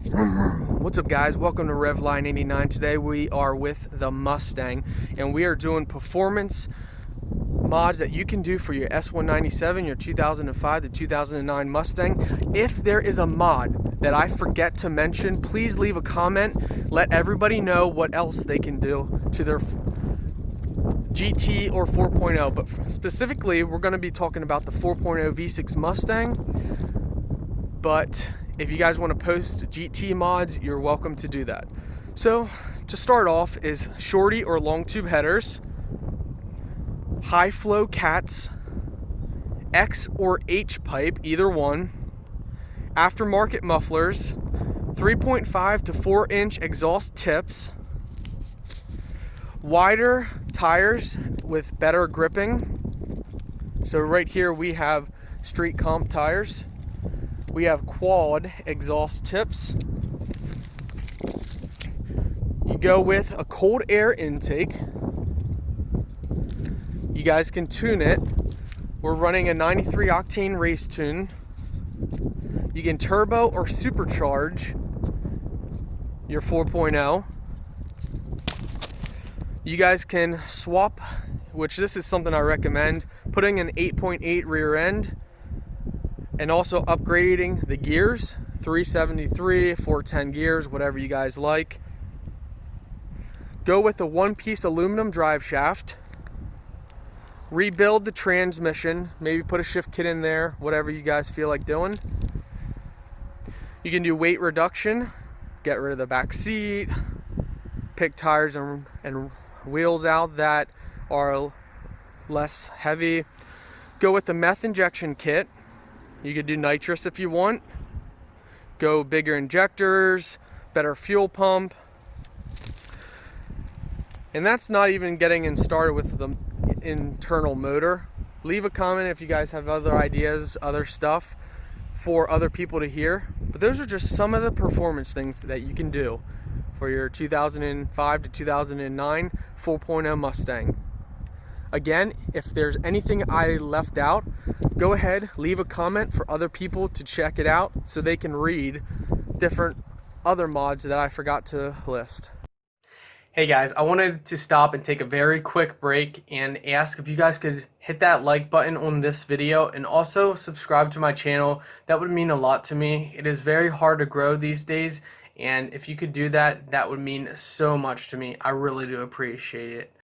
What's up, guys? Welcome to Revline 89. Today we are with the Mustang and we are doing performance mods that you can do for your S197, your 2005 to 2009 Mustang. If there is a mod that I forget to mention, please leave a comment. Let everybody know what else they can do to their GT or 4.0, but specifically we're going to be talking about the 4.0 V6 Mustang. But if you guys want to post GT mods, you're welcome to do that. So to start off is shorty or long tube headers, high flow cats, X or H pipe, either one, aftermarket mufflers, 3.5 to 4 inch exhaust tips, wider tires with better gripping. So right here we have street comp tires. We have quad exhaust tips. You go with a cold air intake. You guys can tune it. We're running a 93 octane race tune. You can turbo or supercharge your 4.0. You guys can swap, which this is something I recommend, putting an 8.8 rear end and also upgrading the gears, 373, 410 gears, whatever you guys like. Go with a one-piece aluminum drive shaft. Rebuild the transmission, maybe put a shift kit in there, whatever you guys feel like doing. You can do weight reduction, get rid of the back seat, pick tires and wheels out that are less heavy. Go with the meth injection kit. You could do nitrous if you want. Go bigger injectors, better fuel pump. And that's not even getting started with the internal motor. Leave a comment if you guys have other ideas, other stuff for other people to hear. But those are just some of the performance things that you can do for your 2005 to 2009 4.0 Mustang. Again, if there's anything I left out, go ahead, leave a comment for other people to check it out so they can read different other mods that I forgot to list. Hey guys, I wanted to stop and take a very quick break and ask if you guys could hit that like button on this video and also subscribe to my channel. That would mean a lot to me. It is very hard to grow these days, and if you could do that, that would mean so much to me. I really do appreciate it.